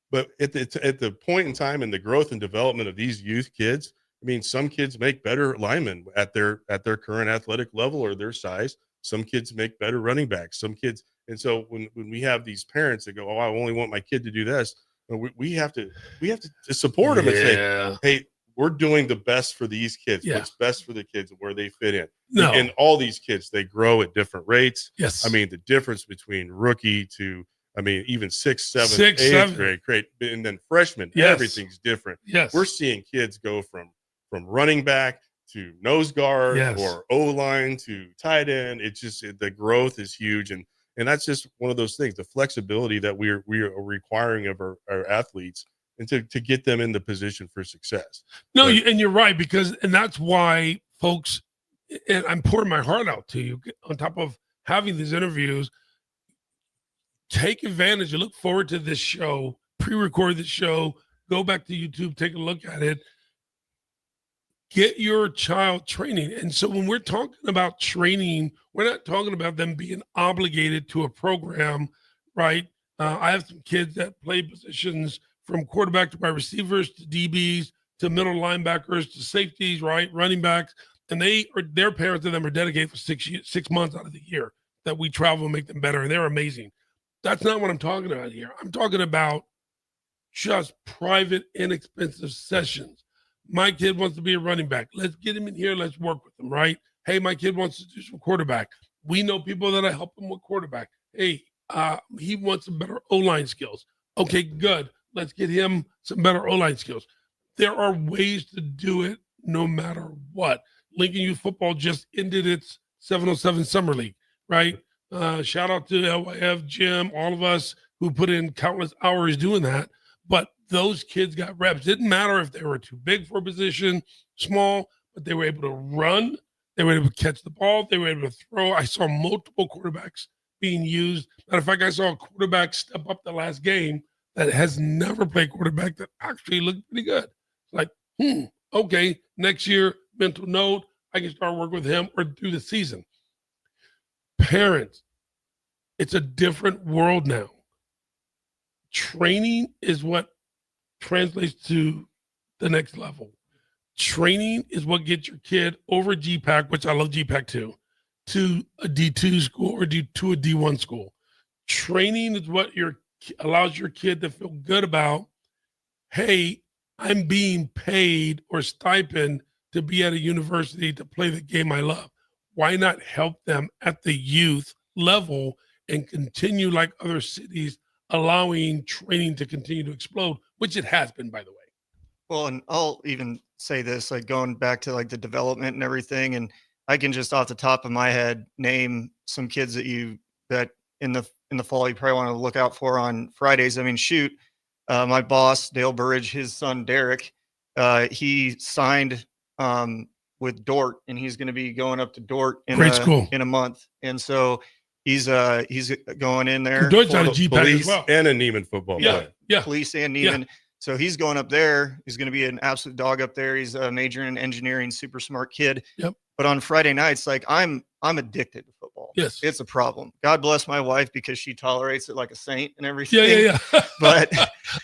But at the point in time in the growth and development of these youth kids, I mean, some kids make better linemen at their current athletic level or their size. Some kids make better running backs. Some kids, and so when we have these parents that go, "Oh, I only want my kid to do this," we have to support them and say, "Hey, we're doing the best for these kids. What's best for the kids and where they fit in." No. And all these kids, they grow at different rates. Yes. I mean, the difference between rookie to, I mean, even 6th, 7th, 8th grade, and then freshman, everything's different. Yes. We're seeing kids go from running back to nose guard or O-line to tight end. It's just, the growth is huge. And that's just one of those things, the flexibility that we are requiring of our athletes, and to get them in the position for success. No, and you're right, and that's why folks, and I'm pouring my heart out to you on top of having these interviews, take advantage and look forward to this show, pre-record the show, go back to YouTube, take a look at it, get your child training. And so when we're talking about training, we're not talking about them being obligated to a program, right? I have some kids that play positions from quarterback to wide receivers to DBs to middle linebackers to safeties, right? Running backs. And their parents of them are dedicated for 6 months out of the year that we travel and make them better. And they're amazing. That's not what I'm talking about here. I'm talking about just private, inexpensive sessions. My kid wants to be a running back. Let's get him in here. Let's work with him, right? Hey, my kid wants to do some quarterback. We know people that help him with quarterback. Hey, he wants some better O-line skills. Okay, good. Let's get him some better O-line skills. There are ways to do it no matter what. Lincoln Youth Football just ended its 707 Summer League, right? Shout out to LYF, Jim, all of us who put in countless hours doing that. But those kids got reps. Didn't matter if they were too big for a position, small, but they were able to run. They were able to catch the ball. They were able to throw. I saw multiple quarterbacks being used. Matter of fact, I saw a quarterback step up the last game that has never played quarterback that actually looked pretty good. Like, okay, next year, mental note, I can start working with him or through the season. Parents, it's a different world now. Training is what translates to the next level. Training is what gets your kid over GPAC, which I love GPAC too, to a D2 school or to a D1 school. Training is what allows your kid to feel good about, hey, I'm being paid or stipend to be at a university to play the game I love. Why not help them at the youth level and continue like other cities, allowing training to continue to explode, which it has been, by the way. Well, and I'll even say this, like going back to like the development and everything. And I can just off the top of my head name some kids that in the fall you probably want to look out for on Fridays. I mean, shoot, my boss, Dale Burridge, his son, Derek, he signed with Dort, and he's going to be going up to Dort in a month. And so he's going in there. Dort's out of GPAC police as well. And a Neiman football player. Yeah. Police and Neiman. Yeah. So he's going up there. He's going to be an absolute dog up there. He's a major in engineering, super smart kid. Yep. But on Friday nights, like I'm addicted to football. Yes. It's a problem. God bless my wife because she tolerates it like a saint and everything. Yeah. But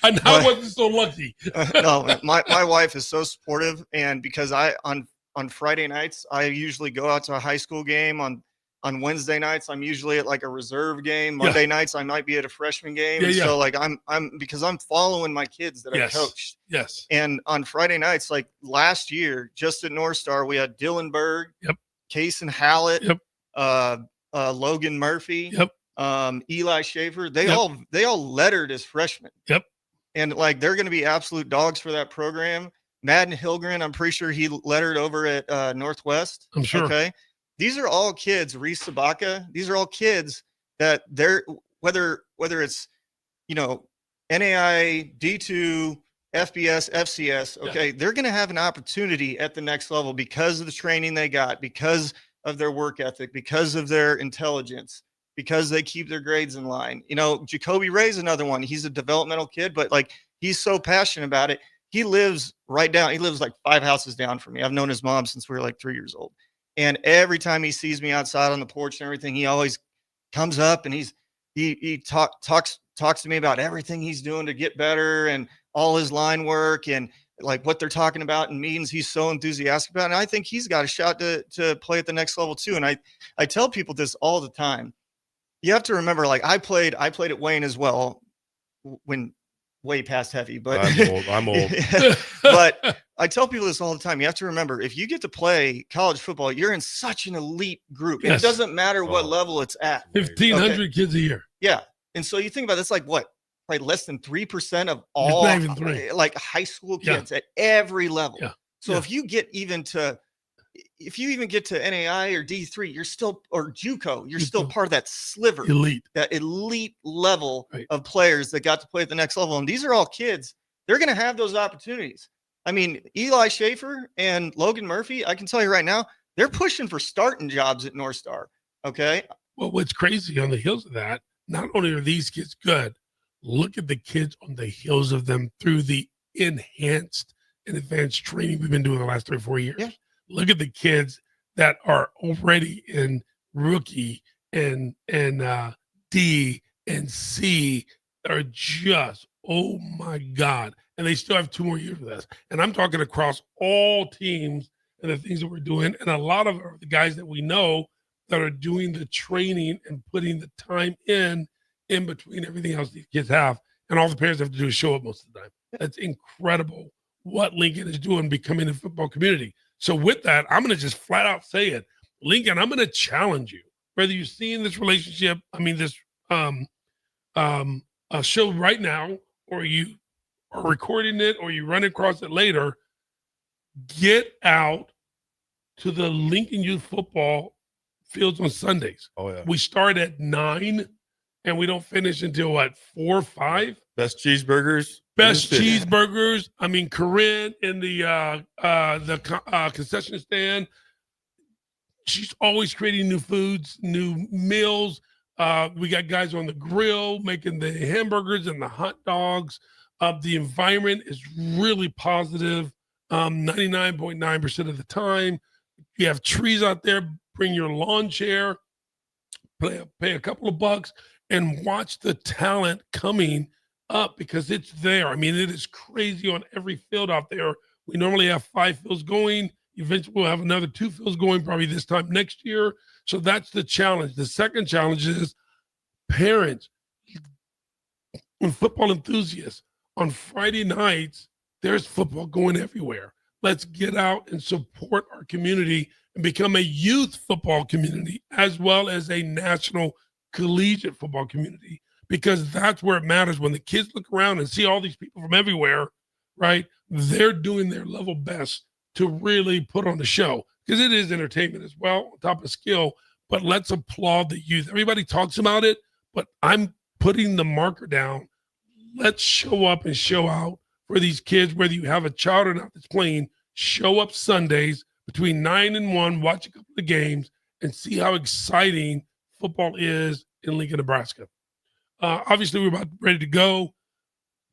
I wasn't so lucky. No, my wife is so supportive, and because on Friday nights I usually go out to a high school game. On Wednesday nights I'm usually at like a reserve game. Monday nights I might be at a freshman game. So like I'm because I'm following my kids that I coached. Yes. And on Friday nights, like last year, just at North Star, we had Dylan Berg, Kason Hallett, Logan Murphy, Eli Schaefer. They all lettered as freshmen. And like they're going to be absolute dogs for that program. Madden Hilgren, I'm pretty sure he lettered over at Northwest. I'm sure. Okay. These are all kids, Reese Sabaka. These are all kids that they're whether it's, NAI, D2, FBS, FCS. Okay. They're going to have an opportunity at the next level because of the training they got, because of their work ethic, because of their intelligence, because they keep their grades in line. Jacoby Ray's another one. He's a developmental kid, but like he's so passionate about it. He lives like 5 houses down from me. I've known his mom since we were like 3 years old. And every time he sees me outside on the porch and everything, he always comes up and he talks to me about everything he's doing to get better and all his line work and like what they're talking about in meetings. He's so enthusiastic about it. And I think he's got a shot to play at the next level too. And I tell people this all the time. You have to remember, like I played at Wayne as well when way past heavy, but I'm old. But I tell people this all the time. You have to remember, if you get to play college football, you're in such an elite group. And it doesn't matter what level it's at. 1,500 kids a year. Yeah. And so you think about it, it's like what? Probably less than 3% of all like high school kids at every level. So if you even get to NAI or D3, you're still, or JUCO, you're still part of that sliver, that elite level of players that got to play at the next level. And these are all kids. They're going to have those opportunities. I mean, Eli Schaefer and Logan Murphy, I can tell you right now, they're pushing for starting jobs at North Star. Okay. Well, what's crazy on the heels of that, not only are these kids good, look at the kids on the heels of them through the enhanced and advanced training we've been doing the last 3 or 4 years. Look at the kids that are already in rookie and D and C are just, oh my God. And they still have 2 more years with us. And I'm talking across all teams and the things that we're doing. And a lot of the guys that we know that are doing the training and putting the time in between everything else these kids have. And all the parents have to do is show up most of the time. That's incredible what Lincoln is doing, becoming a football community. So with that, I'm going to just flat out say it. Lincoln, I'm going to challenge you, whether you see in this relationship, this show right now, or you are recording it, or you run across it later, get out to the Lincoln Youth Football fields on Sundays. Oh, yeah. We start at 9 and we don't finish until what, 4 or 5? Best cheeseburgers. Corinne in the concession stand. She's always creating new foods, new meals. We got guys on the grill making the hamburgers and the hot dogs. The environment is really positive 99.9% of the time. You have trees out there. Bring your lawn chair, pay a couple of bucks, and watch the talent coming up because it's there. It is crazy on every field out there. We normally have 5 fields going. Eventually we'll have another 2 fields going probably this time next year. So that's the challenge. The second challenge is parents and football enthusiasts. On Friday nights, there's football going everywhere. Let's get out and support our community and become a youth football community as well as a national collegiate football community, because that's where it matters. When the kids look around and see all these people from everywhere, right, they're doing their level best to really put on the show, because it is entertainment as well, on top of skill. But let's applaud the youth. Everybody talks about it, but I'm putting the marker down. Let's show up and show out for these kids, whether you have a child or not that's playing. Show up Sundays between 9 and 1, watch a couple of games, and see how exciting football is in Lincoln, Nebraska. Obviously, we're about ready to go.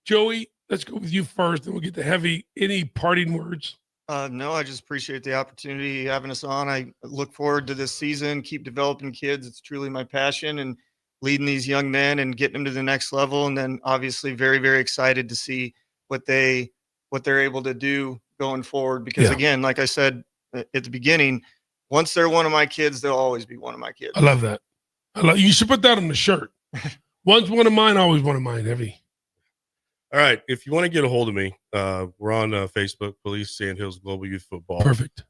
Joey, let's go with you first, then we'll get to Heavy. Any parting words? No, I just appreciate the opportunity having us on. I look forward to this season, keep developing kids. It's truly my passion, and leading these young men and getting them to the next level. And then obviously very, very excited to see what they're able to do going forward. Because again, like I said at the beginning, once they're one of my kids, they'll always be one of my kids. I love that. You should put that on the shirt. Once one of mine, always one of mine, Heavy. All right. If you want to get a hold of me, we're on Facebook, Police Sandhills Global Youth Football. Perfect.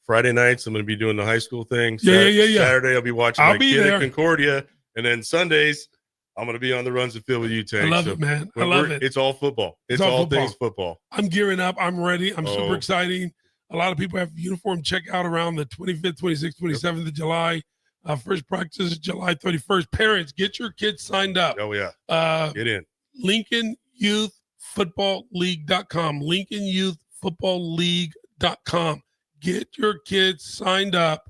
Friday nights, I'm going to be doing the high school thing. Yeah. Saturday, I'll be watching my kid there at Concordia. And then Sundays, I'm going to be on the runs and field with you, Tank. I love it, man. I love it. It's all football. It's all football. things football. I'm gearing up. I'm ready. I'm super excited. A lot of people have uniform checkout around the 25th, 26th, 27th of July. First practice is July 31st. Parents, get your kids signed up. Oh, yeah. Get in. LincolnYouthFootballLeague.com. LincolnYouthFootballLeague.com. Get your kids signed up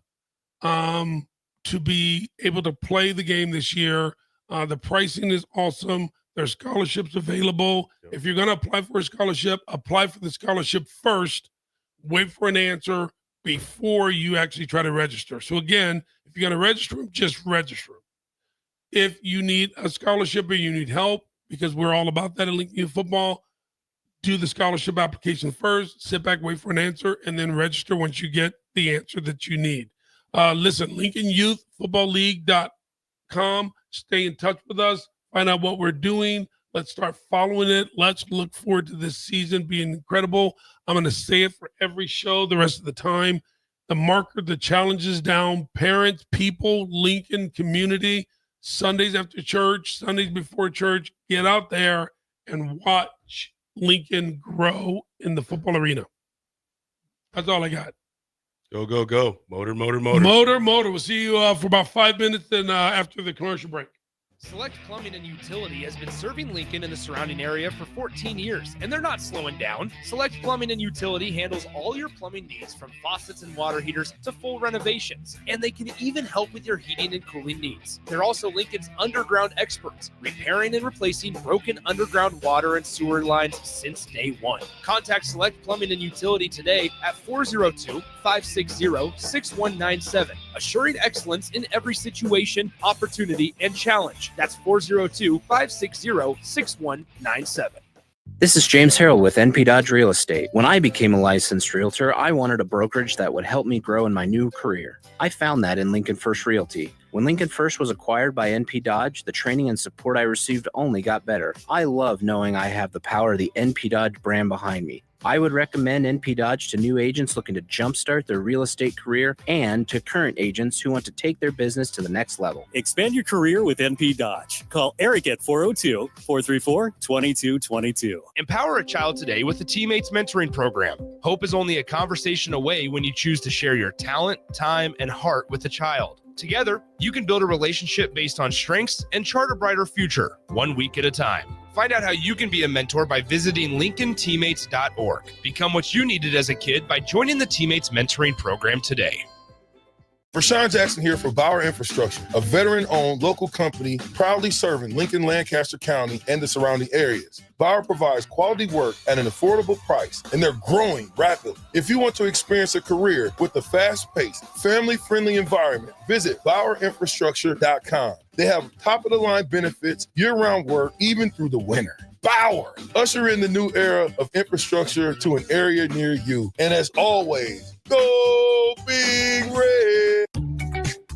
to be able to play the game this year. The pricing is awesome. There's scholarships available. If you're going to apply for a scholarship, apply for the scholarship first. Wait for an answer before you actually try to register. So again, if you're going to register them, just register them. If you need a scholarship or you need help, because we're all about that at Lincoln Youth Football, do the scholarship application first, sit back, wait for an answer, and then register once you get the answer that you need. Listen, LincolnYouthFootballLeague.com. Stay in touch with us. Find out what we're doing. Let's start following it. Let's look forward to this season being incredible. I'm going to say it for every show the rest of the time. The marker, the challenge is down. Parents, people, Lincoln community, Sundays after church, Sundays before church, get out there and watch Lincoln grow in the football arena. That's all I got. Go, go, go. Motor. We'll see you for about 5 minutes then after the commercial break. Select Plumbing and Utility has been serving Lincoln and the surrounding area for 14 years, and they're not slowing down. Select Plumbing and Utility handles all your plumbing needs, from faucets and water heaters to full renovations, and they can even help with your heating and cooling needs. They're also Lincoln's underground experts, repairing and replacing broken underground water and sewer lines since day one. Contact Select Plumbing and Utility today at 402-560-6197, assuring excellence in every situation, opportunity, and challenge. That's 402-560-6197. This is James Harrell with NP Dodge Real Estate. When I became a licensed realtor, I wanted a brokerage that would help me grow in my new career. I found that in Lincoln First Realty. When Lincoln First was acquired by NP Dodge, the training and support I received only got better. I love knowing I have the power of the NP Dodge brand behind me. I would recommend NP Dodge to new agents looking to jumpstart their real estate career and to current agents who want to take their business to the next level. Expand your career with NP Dodge. Call Eric at 402-434-2222. Empower a child today with the Teammates Mentoring Program. Hope is only a conversation away when you choose to share your talent, time, and heart with a child. Together, you can build a relationship based on strengths and chart a brighter future, 1 week at a time. Find out how you can be a mentor by visiting LincolnTeammates.org. Become what you needed as a kid by joining the Teammates Mentoring Program today. Rashawn Jackson here for Bauer Infrastructure, a veteran-owned local company proudly serving Lincoln, Lancaster County, and the surrounding areas. Bauer provides quality work at an affordable price, and they're growing rapidly. If you want to experience a career with a fast-paced, family-friendly environment, visit BauerInfrastructure.com. They have top-of-the-line benefits, year-round work, even through the winter. Bauer, usher in the new era of infrastructure to an area near you. And as always, go Big Red!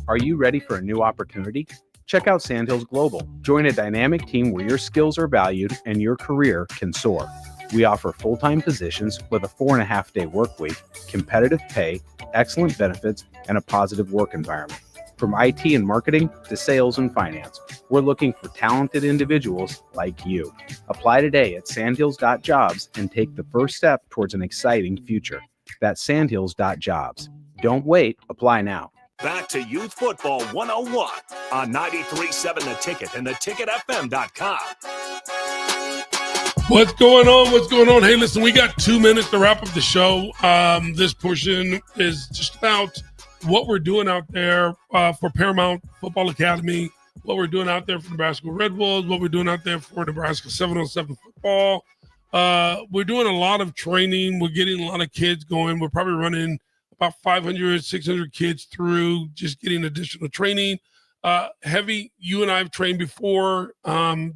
Are you ready for a new opportunity? Check out Sandhills Global. Join a dynamic team where your skills are valued and your career can soar. We offer full-time positions with a 4.5-day work week, competitive pay, excellent benefits, and a positive work environment. From IT and marketing to sales and finance, we're looking for talented individuals like you. Apply today at sandhills.jobs and take the first step towards an exciting future. That's sandhills.jobs. Don't wait. Apply now. Back to Youth Football 101 on 93.7 The Ticket and theticketfm.com. What's going on? Hey, listen, we got 2 minutes to wrap up the show. This portion is just about what we're doing out there for Paramount Football Academy, what we're doing out there for Nebraska Red Wolves, what we're doing out there for Nebraska 707 football. We're doing a lot of training. We're getting a lot of kids going. We're probably running about 500, 600 kids through just getting additional training. Heavy, you and I have trained before,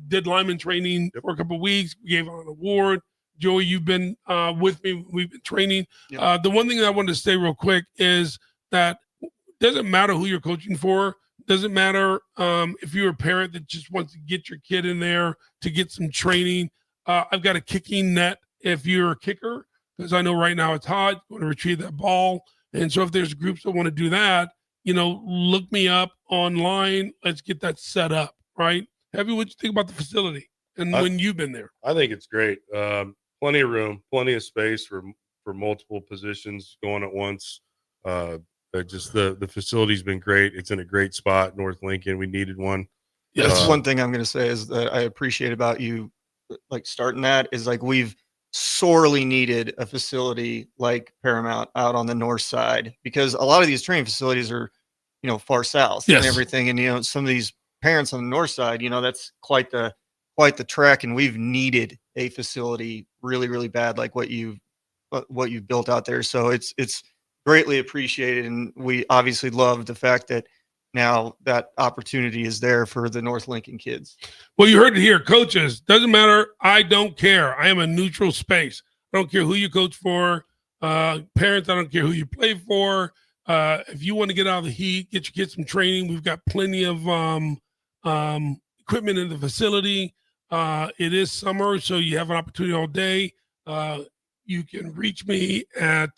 did lineman training for a couple of weeks. We gave out an award. Joey, you've been with me. We've been training. Yep. The one thing that I wanted to say real quick is that it doesn't matter who you're coaching for. Doesn't matter if you're a parent that just wants to get your kid in there to get some training. I've got a kicking net if you're a kicker, because I know right now it's hot. You want to retrieve that ball. And so if there's groups that want to do that, look me up online. Let's get that set up, right? Heavy, what you think about the facility and when you've been there? I think it's great. Plenty of room, plenty of space for multiple positions going at once. Just the facility's been great. It's in a great spot, North Lincoln. We needed one. Yeah, that's one thing I'm going to say is that I appreciate about you, like starting that is like we've sorely needed a facility like Paramount out on the north side, because a lot of these training facilities are, far south and everything. And, some of these parents on the north side, that's quite the trek. And we've needed a facility really, really bad, like what you've built out there. So it's greatly appreciated. And we obviously love the fact that now that opportunity is there for the North Lincoln kids. Well, you heard it here. Coaches, doesn't matter. I don't care. I am a neutral space. I don't care who you coach for. Parents, I don't care who you play for. If you want to get out of the heat, get your kids some training. We've got plenty of equipment in the facility. It is summer, so you have an opportunity all day. You can reach me at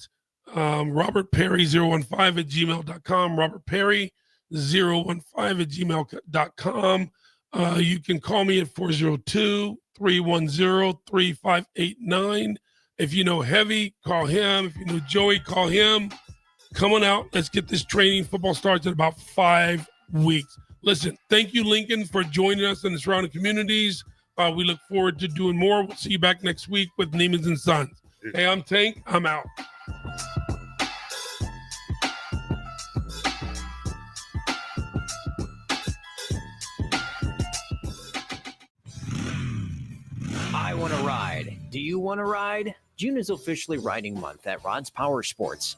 robertperry015@gmail.com. Robert Perry 015@gmail.com. You can call me at 402-310-3589. If you know Heavy, call him. If you know Joey, call him. Come on out. Let's get this training. Football starts in about 5 weeks. Listen, thank you, Lincoln, for joining us in the surrounding communities. We look forward to doing more. We'll see you back next week with Neiman's and Sons. Hey, I'm Tank. I'm out. I want to ride. Do you want to ride? June is officially riding month at Rod's Power Sports.